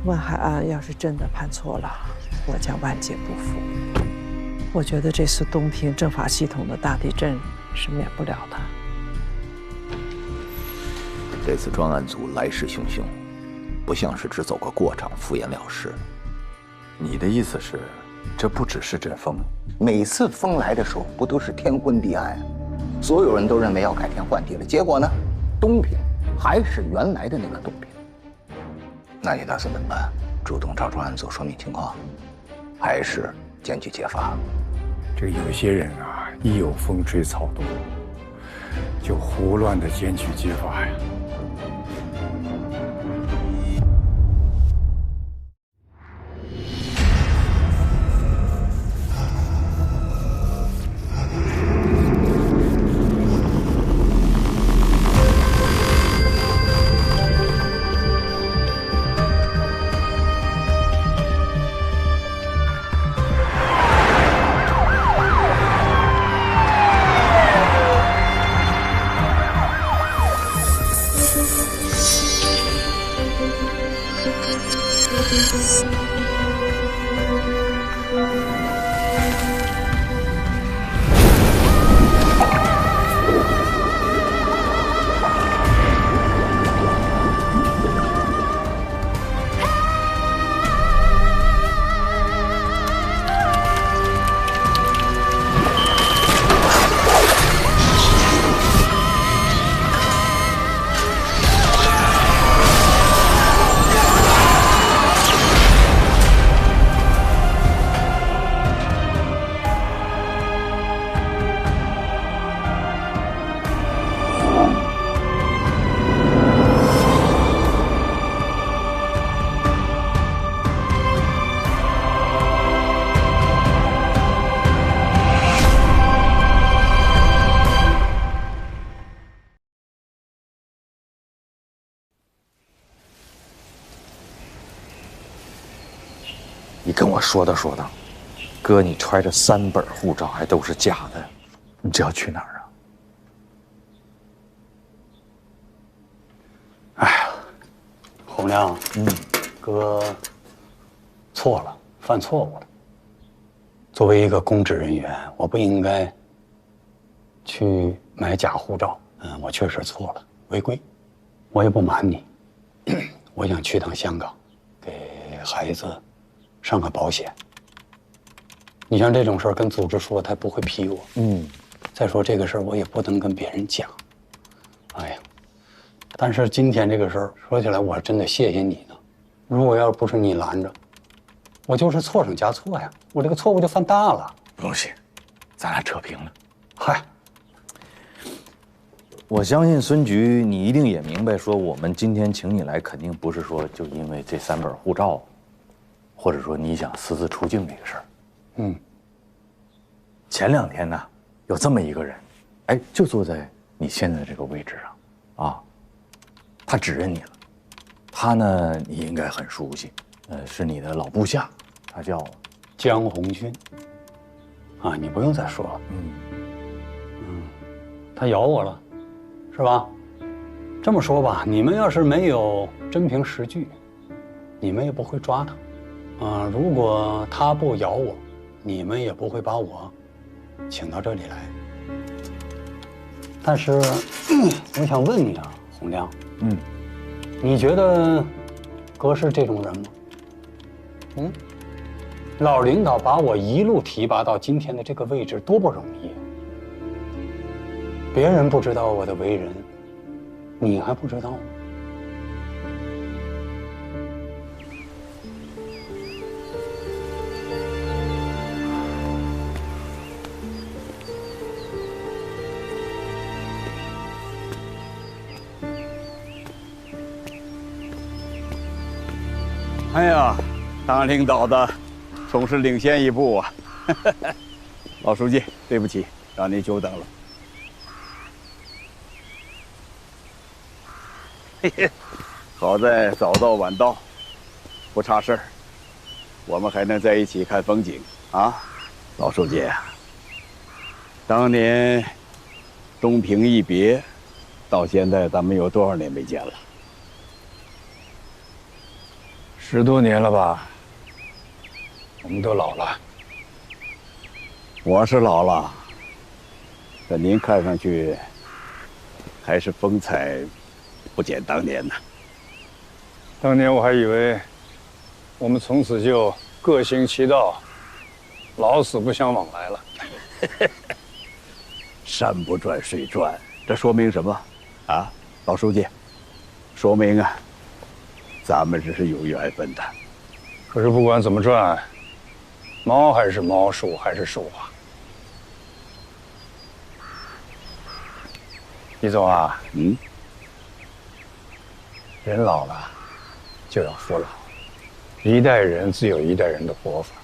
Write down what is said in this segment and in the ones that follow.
万海安要是真的判错了，我将万劫不复。我觉得这次东平政法系统的大地震是免不了的。这次专案组来势汹汹，不像是只走个过场，敷衍了事。你的意思是，这不只是阵风？每次风来的时候，不都是天昏地暗？所有人都认为要改天换地了，结果呢，东平还是原来的那个东平。那你打算怎么办？主动找专案组说明情况，还是检举揭发？这有些人啊，一有风吹草动，就胡乱的检举揭发呀。你跟我说道说道，哥，你揣着3本护照还都是假的，你这要去哪儿啊？哎呀，洪亮，哥错了，犯错误了。作为一个公职人员，我不应该去买假护照。我确实错了，违规。我也不瞒你，我想去趟香港，给孩子上个保险。你像这种事儿跟组织说，他不会批我。再说这个事儿我也不能跟别人讲。哎呀，但是今天这个事儿说起来，我真的谢谢你呢。如果要不是你拦着，我就是错上加错呀，我这个错误就犯大了。不用谢，咱俩扯平了。嗨，我相信孙局，你一定也明白，说我们今天请你来，肯定不是说就因为这3本护照，或者说你想私自出境这个事儿。前2天呢，有这么一个人，哎，就坐在你现在这个位置上，啊，他指认你了。他呢，你应该很熟悉，是你的老部下，他叫江红军。啊，你不用再说了。他咬我了，是吧？这么说吧，你们要是没有真凭实据，你们也不会抓他。如果他不咬我，你们也不会把我请到这里来。但是，我想问你啊，洪亮，你觉得哥是这种人吗？老领导把我一路提拔到今天的这个位置，多不容易啊！别人不知道我的为人，你还不知道吗？哎呀，当领导的总是领先一步啊！老书记，对不起，让您久等了。嘿嘿，好在早到晚到，不差事儿，我们还能在一起看风景啊！老书记，当年东平一别，到现在咱们有多少年没见了10多年了吧？我们都老了。我是老了，但您看上去还是风采不减当年呢。当年我还以为我们从此就各行其道，老死不相往来了。山不转水转，这说明什么？啊，老书记，说明啊，咱们这是有缘分的。可是不管怎么转，猫还是猫，树还是树啊。李总啊，人老了就要服老，一代人自有一代人的活法。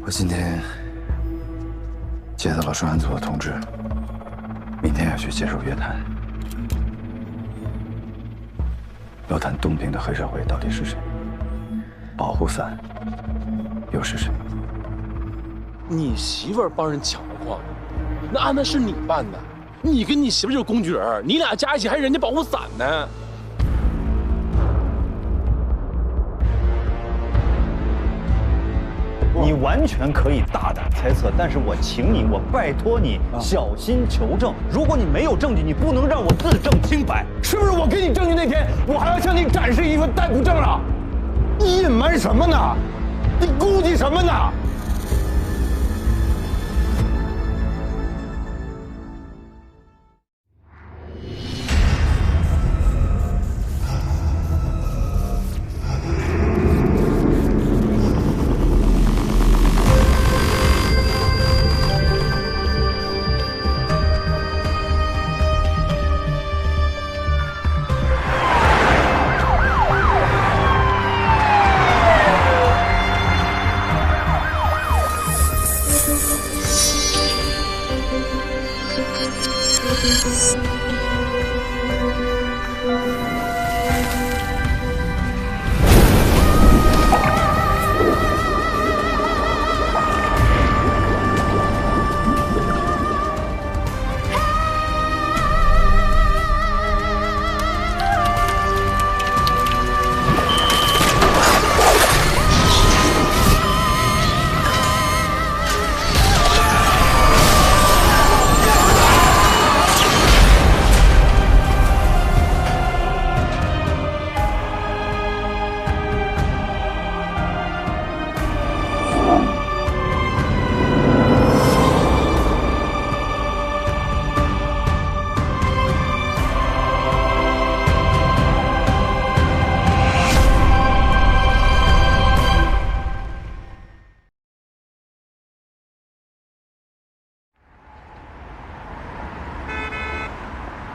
我今天接到了专案组的通知，明天要去接受约谈，要谈东平的黑社会到底是谁，保护伞又是谁？你媳妇儿帮人抢了矿，那案子是你办的，你跟你媳妇就是工具人，你俩加一起还人家保护伞呢。你完全可以大胆猜测，但是我请你，我拜托你小心求证。如果你没有证据，你不能让我自证清白。是不是我给你证据那天，我还要向你展示一份逮捕证啊？你隐瞒什么呢？你估计什么呢？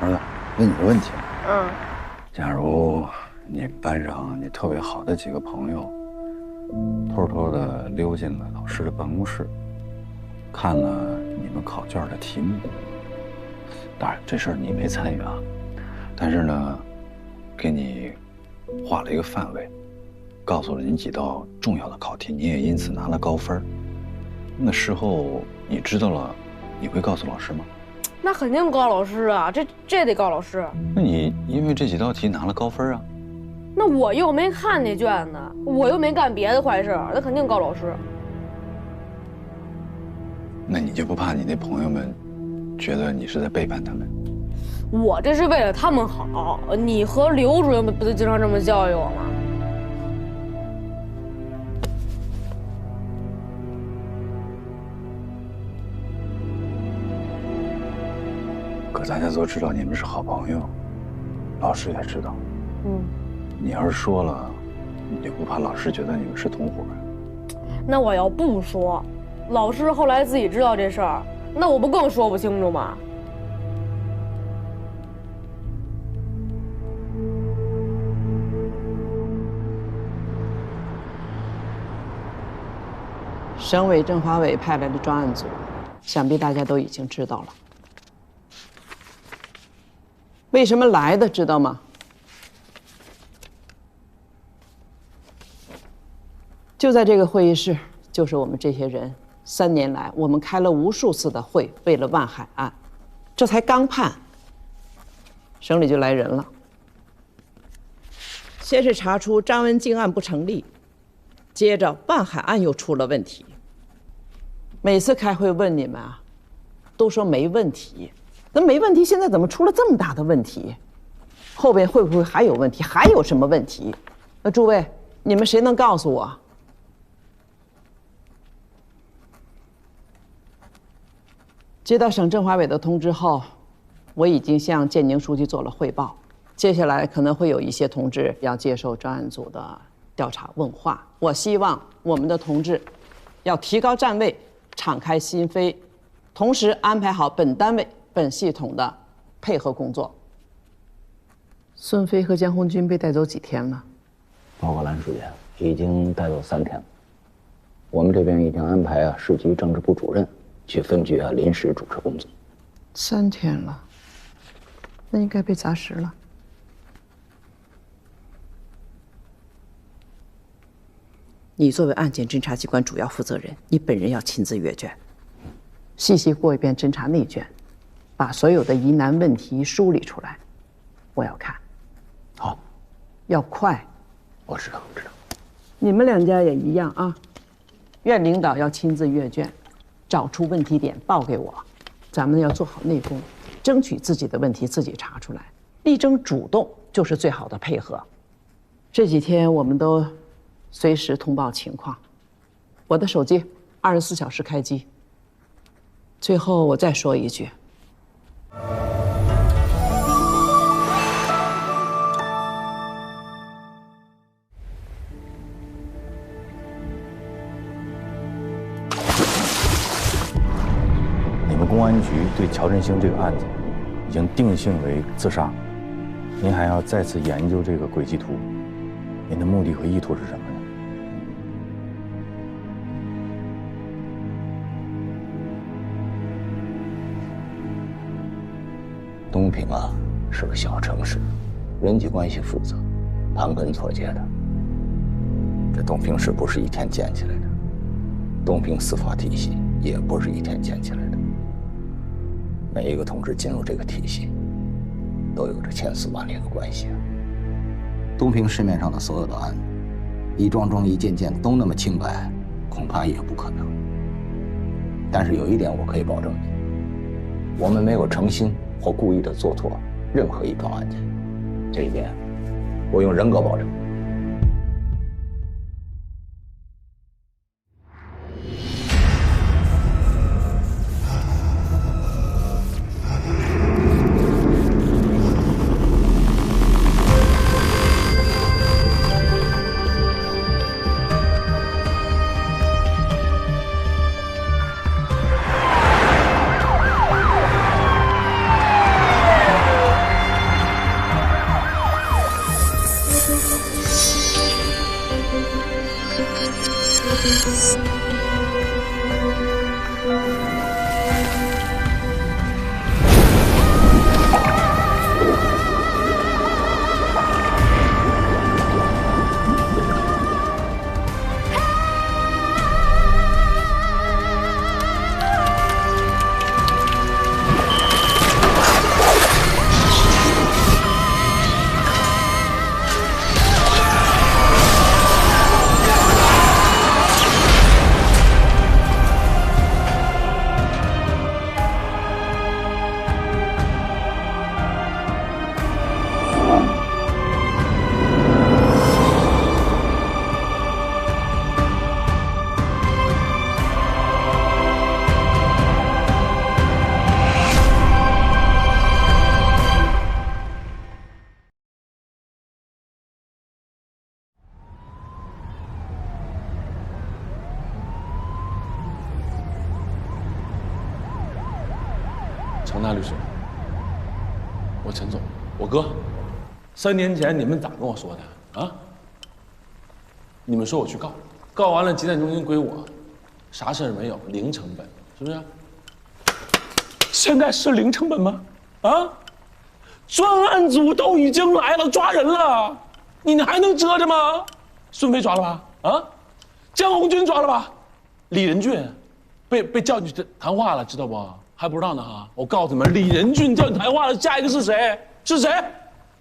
儿子，问你个问题。假如你班上你特别好的几个朋友，偷偷的溜进了老师的办公室，看了你们考卷的题目，当然这事儿你没参与啊，但是呢，给你画了一个范围，告诉了你几道重要的考题，你也因此拿了高分。那事后你知道了，你会告诉老师吗？那肯定告老师啊，这得告老师。那你因为这几道题拿了高分啊？那我又没看那卷子，我又没干别的坏事，那肯定告老师。那你就不怕你那朋友们觉得你是在背叛他们？我这是为了他们好，你和刘主任不就经常这么教育我吗？可大家都知道你们是好朋友，老师也知道。你要是说了，你就不怕老师觉得你们是同伙？那我要不说，老师后来自己知道这事儿，那我不更说不清楚吗？省委政法委派来的专案组，想必大家都已经知道了。为什么来的，知道吗？就在这个会议室，就是我们这些人3年来，我们开了无数次的会，为了万海案，这才刚判，省里就来人了。先是查出张文静案不成立，接着万海案又出了问题。每次开会问你们啊，都说没问题，那没问题，现在怎么出了这么大的问题？后边会不会还有问题？还有什么问题？那诸位，你们谁能告诉我？接到省政法委的通知后，我已经向建宁书记做了汇报。接下来可能会有一些同志要接受专案组的调查问话。我希望我们的同志要提高站位，敞开心扉，同时安排好本单位、本系统的配合工作。孙飞和江红军被带走几天了？报告兰书记，已经带走3天了。我们这边已经安排市局政治部主任去分局临时主持工作。3天了，那应该被砸实了。你作为案件侦查机关主要负责人，你本人要亲自阅卷，细细过一遍侦查内卷，把所有的疑难问题梳理出来，我要看。好，要快。我知道。你们2家也一样啊，院领导要亲自阅卷，找出问题点报给我，咱们要做好内功，争取自己的问题自己查出来，力争主动就是最好的配合。这几天我们都随时通报情况，我的手机24小时开机。最后我再说一句，你们公安局对乔振兴这个案子已经定性为自杀，您还要再次研究这个轨迹图，您的目的和意图是什么呢？东平是个小城市，人际关系复杂，盘根错节的。这东平市不是一天建起来的，东平司法体系也不是一天建起来的。每一个同志进入这个体系，都有着千丝万缕的关系。东平市面上的所有的案子，一桩桩一件件都那么清白，恐怕也不可能。但是有一点我可以保证你，我们没有诚心或故意的做错任何一桩案件，这一点我用人格保证。程大律师，我陈总，我哥，3年前你们咋跟我说的啊？你们说我去告，告完了集散中心归我，啥事儿没有，零成本，是不是？现在是零成本吗？啊？专案组都已经来了，抓人了，你还能折腾吗？孙飞抓了吧？啊？江红军抓了吧？李仁俊，被叫进去谈话了，知道不？还不知道呢哈！我告诉你们，李仁俊叫你谈话了，下一个是谁？是谁？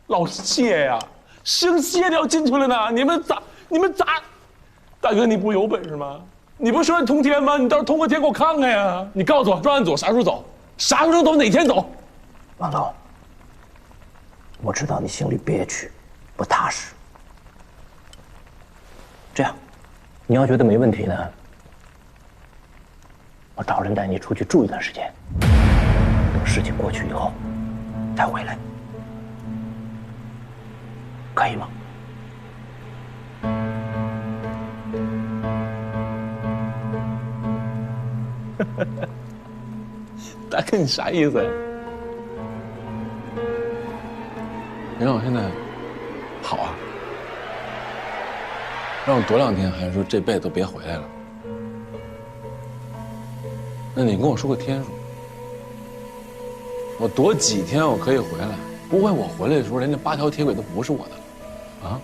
老谢呀，姓谢的要进去了呢！你们咋？大哥，你不有本事吗？你不是说你通天吗？你倒是通个天给我看看呀！你告诉我，专案组啥时候走？啥时候走？哪天走？王总，我知道你心里憋屈，不踏实。这样，你要觉得没问题呢，我找人带你出去住一段时间，等事情过去以后再回来，可以吗？大哥，你啥意思呀？你让我现在好啊？让我躲2天，还是说这辈子都别回来了？那你跟我说个天数，我躲几天我可以回来？不会我回来的时候连那8条铁轨都不是我的了啊？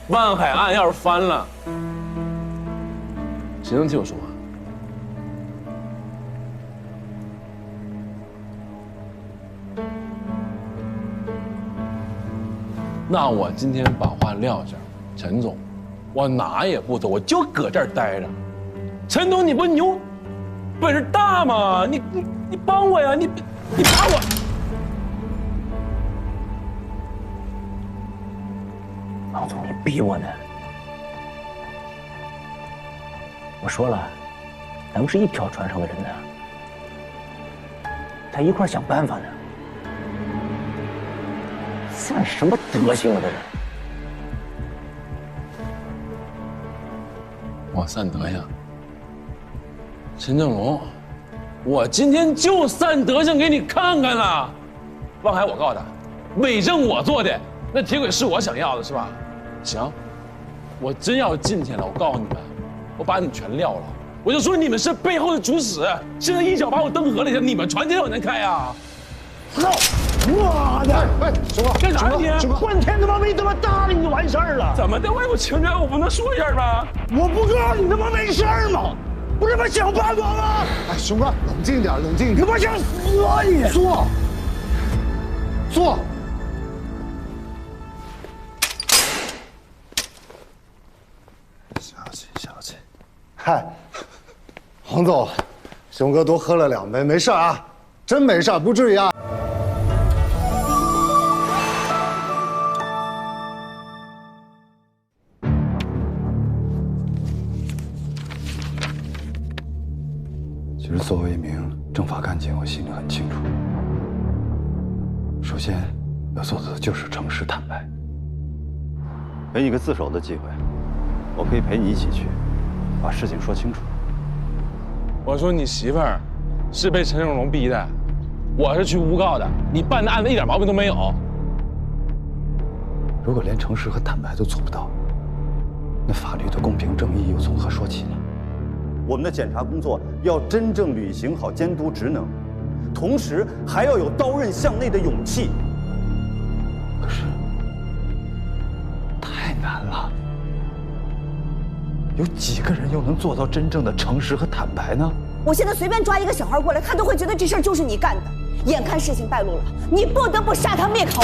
万海岸要是翻了，谁能替我说话？那我今天把话撂这儿，陈总，我哪也不走，我就搁这儿待着。陈总，你不牛，本事大吗？你帮我呀！你把我。王总，你逼我呢？我说了，咱们是一条船上的人呢，在一块想办法呢。算什么德行啊，这人！我散德行。陈正龙，我今天就散德行给你看看了。望海，我告诉他，伪证我做的，那铁轨是我想要的，是吧？行，我真要进去了，我告诉你们，我把你们全撂了。我就说你们是背后的主使，现在一脚把我蹬河里去，你们船天往前开啊！操！妈的！哎，兄弟，干啥你？半天他妈没他妈搭理你就完事儿了。怎么的？我有情人，我不能说一下吗？我不告诉你他妈没事儿吗？不是他妈想办法吗？哎，熊哥，冷静点，冷静点！他妈想死啊你！坐。小气。嗨，黄总，熊哥多喝了2杯，没事啊，真没事，不至于啊。其实，作为一名政法干警，我心里很清楚。首先要做的就是诚实坦白。给你个自首的机会，我可以陪你一起去，把事情说清楚。我说你媳妇儿是被陈正龙逼的，我是去诬告的，你办的案子一点毛病都没有。如果连诚实和坦白都做不到，那法律的公平正义又从何说起呢？我们的检察工作要真正履行好监督职能，同时还要有刀刃向内的勇气。可是，太难了。有几个人又能做到真正的诚实和坦白呢？我现在随便抓一个小孩过来，他都会觉得这事儿就是你干的。眼看事情败露了，你不得不杀他灭口。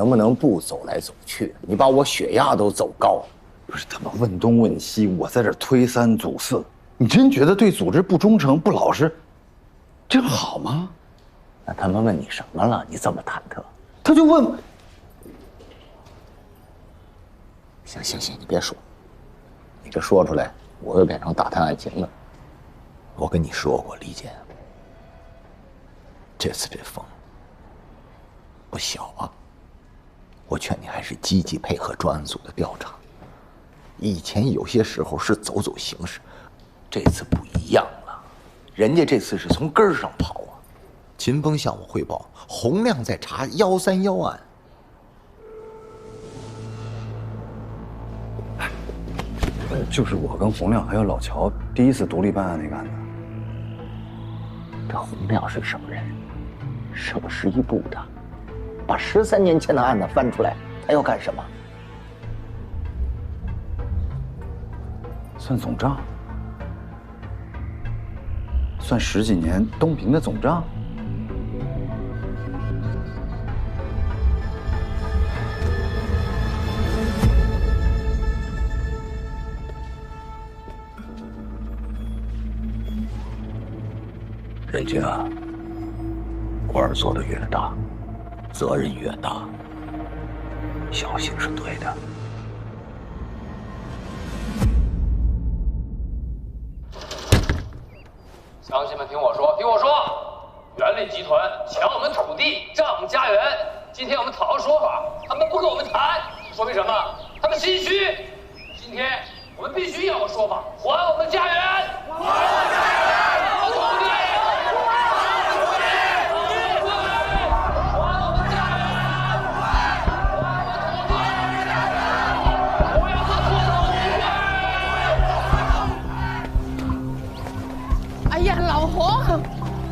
能不能不走来走去？你把我血压都走高了。不是他们问东问西，我在这推三阻四，你真觉得对组织不忠诚、不老实，这样好吗？那他们问你什么了？你这么忐忑？他就问我。行，你别说，你这说出来，我又变成打探案情了。我跟你说过，李健，这次这风不小啊。我劝你还是积极配合专案组的调查。以前有些时候是走走形式，这次不一样了。人家这次是从根儿上跑啊。秦风向我汇报，洪亮在查131案。就是我跟洪亮还有老乔第一次独立办案那个案子。这洪亮是什么人？省11部的，把13年前的案子翻出来，他要干什么？算总账？算10几年东平的总账？任静啊，官儿做得越大，责任越大，小心是对的。乡亲们，听我说，元力集团抢我们土地，占我们家园。今天我们讨要说法，他们不跟我们谈，说明什么？他们心虚。今天我们必须要个说法，还我们家园，还我们家园，还土地。哎呀，老洪，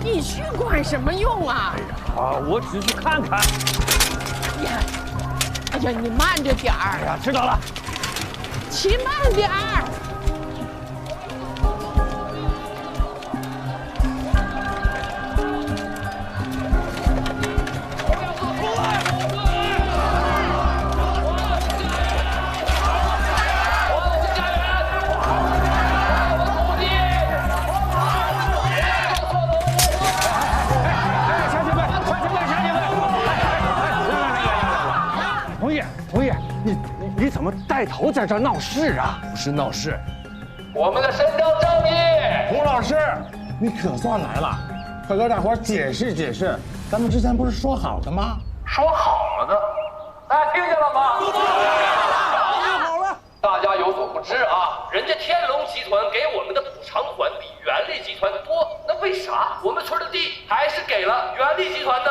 你去管什么用啊？我只去看看。哎呀，你慢着点儿。哎呀，知道了。骑慢点儿。你怎么带头在这儿闹事啊？不是闹事，我们的伸张正义。洪老师，你可算来了，快给大伙解释解释，咱们之前不是说好的吗？说好了的，大家听见了吗？好了，大家有所不知啊，人家天龙集团给我们的补偿款比元力集团多，那为啥我们村的地还是给了元力集团呢？